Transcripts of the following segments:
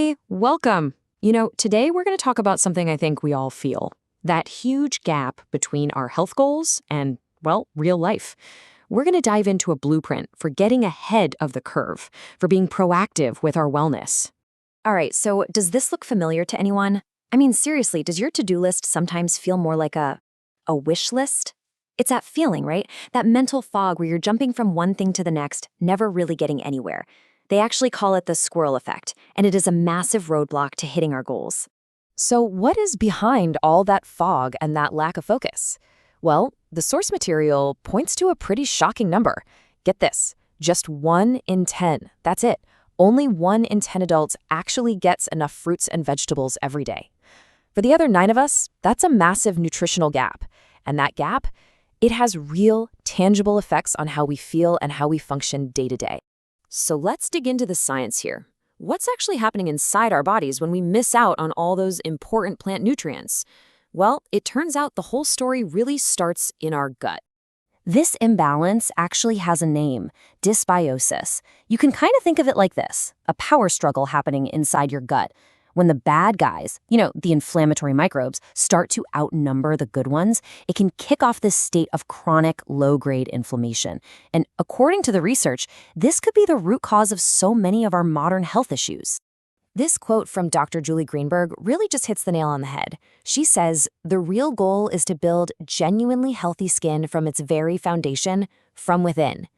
Hey, welcome. Today we're going to talk about something I think we all feel. That huge gap between our health goals and, well, real life. We're going to dive into a blueprint for getting ahead of the curve, for being proactive with our wellness. All right, so does this look familiar to anyone? I mean, seriously, does your to-do list sometimes feel more like a wish list? It's that feeling, right? That mental fog where you're jumping from one thing to the next, never really getting anywhere. They actually call it the squirrel effect, and it is a massive roadblock to hitting our goals. So what is behind all that fog and that lack of focus? Well, the source material points to a pretty shocking number. Get this, just 1 in 10. That's it. Only 1 in 10 adults actually gets enough fruits and vegetables every day. For the other 9 of us, that's a massive nutritional gap. And that gap, it has real, tangible effects on how we feel and how we function day to day. So let's dig into the science here. What's actually happening inside our bodies when we miss out on all those important plant nutrients? Well, it turns out the whole story really starts in our gut. This imbalance actually has a name, dysbiosis. You can kind of think of it like this, a power struggle happening inside your gut. When the bad guys, the inflammatory microbes, start to outnumber the good ones, it can kick off this state of chronic low-grade inflammation. And according to the research, this could be the root cause of so many of our modern health issues. This quote from Dr. Julie Greenberg really just hits the nail on the head. She says, "The real goal is to build genuinely healthy skin from its very foundation, from within."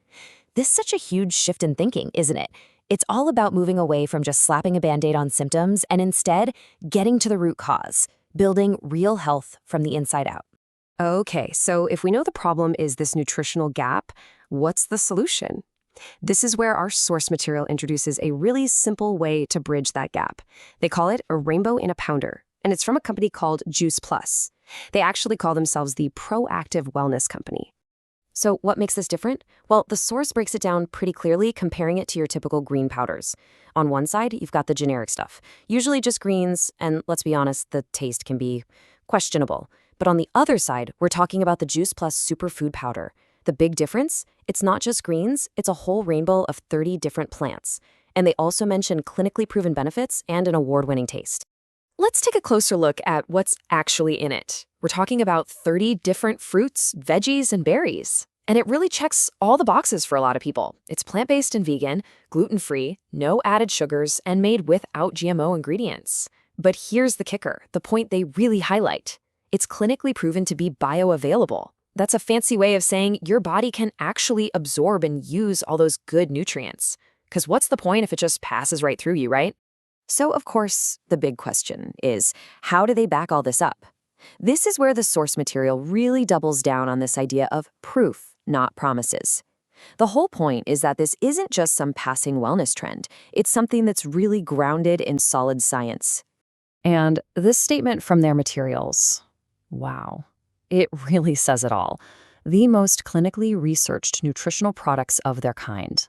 This is such a huge shift in thinking, isn't it? It's all about moving away from just slapping a Band-Aid on symptoms and instead getting to the root cause, building real health from the inside out. Okay, so if we know the problem is this nutritional gap, what's the solution? This is where our source material introduces a really simple way to bridge that gap. They call it a rainbow in a pounder, and it's from a company called Juice Plus. They actually call themselves the Proactive Wellness Company. So what makes this different? Well, the source breaks it down pretty clearly, comparing it to your typical green powders. On one side, you've got the generic stuff, usually just greens, and let's be honest, the taste can be questionable. But on the other side, we're talking about the Juice Plus Superfood Powder. The big difference? It's not just greens, it's a whole rainbow of 30 different plants. And they also mention clinically proven benefits and an award-winning taste. Let's take a closer look at what's actually in it. We're talking about 30 different fruits, veggies, and berries. And it really checks all the boxes for a lot of people. It's plant-based and vegan, gluten-free, no added sugars, and made without GMO ingredients. But here's the kicker, the point they really highlight. It's clinically proven to be bioavailable. That's a fancy way of saying your body can actually absorb and use all those good nutrients. Because what's the point if it just passes right through you, right? So, of course, the big question is, how do they back all this up? This is where the source material really doubles down on this idea of proof, not promises. The whole point is that this isn't just some passing wellness trend. It's something that's really grounded in solid science. And this statement from their materials, wow, it really says it all. The most clinically researched nutritional products of their kind.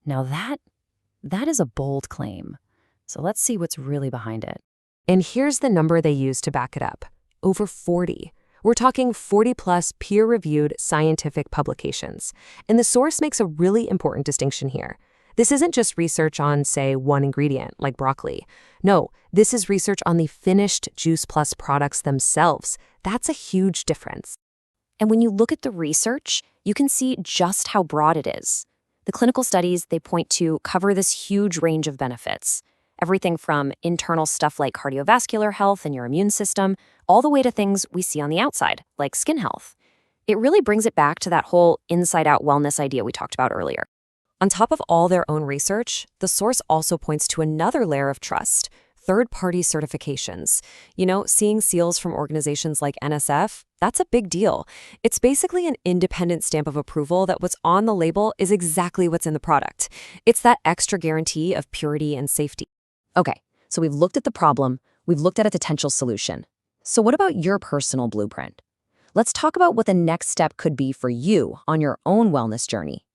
Now that is a bold claim. So let's see what's really behind it. And here's the number they use to back it up. Over 40. We're talking 40-plus peer-reviewed scientific publications. And the source makes a really important distinction here. This isn't just research on, say, one ingredient, like broccoli. No, this is research on the finished Juice Plus products themselves. That's a huge difference. And when you look at the research, you can see just how broad it is. The clinical studies they point to cover this huge range of benefits. Everything from internal stuff like cardiovascular health and your immune system, all the way to things we see on the outside, like skin health. It really brings it back to that whole inside-out wellness idea we talked about earlier. On top of all their own research, the source also points to another layer of trust, third-party certifications. Seeing seals from organizations like NSF, that's a big deal. It's basically an independent stamp of approval that what's on the label is exactly what's in the product. It's that extra guarantee of purity and safety. Okay, so we've looked at the problem, we've looked at a potential solution. So what about your personal blueprint? Let's talk about what the next step could be for you on your own wellness journey.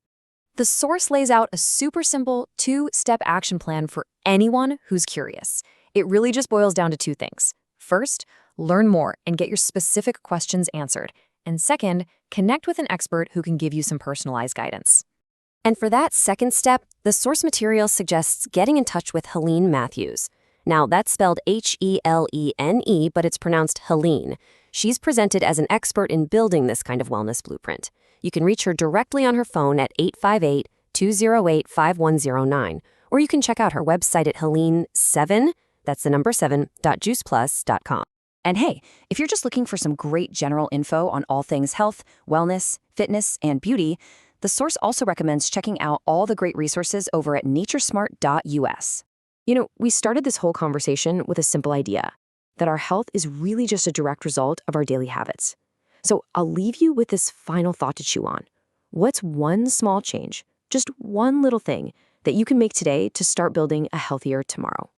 The source lays out a super simple 2-step action plan for anyone who's curious. It really just boils down to 2 things. First, learn more and get your specific questions answered. And second, connect with an expert who can give you some personalized guidance. And for that second step, the source material suggests getting in touch with Helene Matthews. Now, that's spelled Helene, but it's pronounced Helene. She's presented as an expert in building this kind of wellness blueprint. You can reach her directly on her phone at 858-208-5109, or you can check out her website at Helene7, that's the number 7.juiceplus.com. And hey, if you're just looking for some great general info on all things health, wellness, fitness, and beauty, the source also recommends checking out all the great resources over at naturesmart.us. We started this whole conversation with a simple idea, that our health is really just a direct result of our daily habits. So I'll leave you with this final thought to chew on. What's one small change, just one little thing, that you can make today to start building a healthier tomorrow?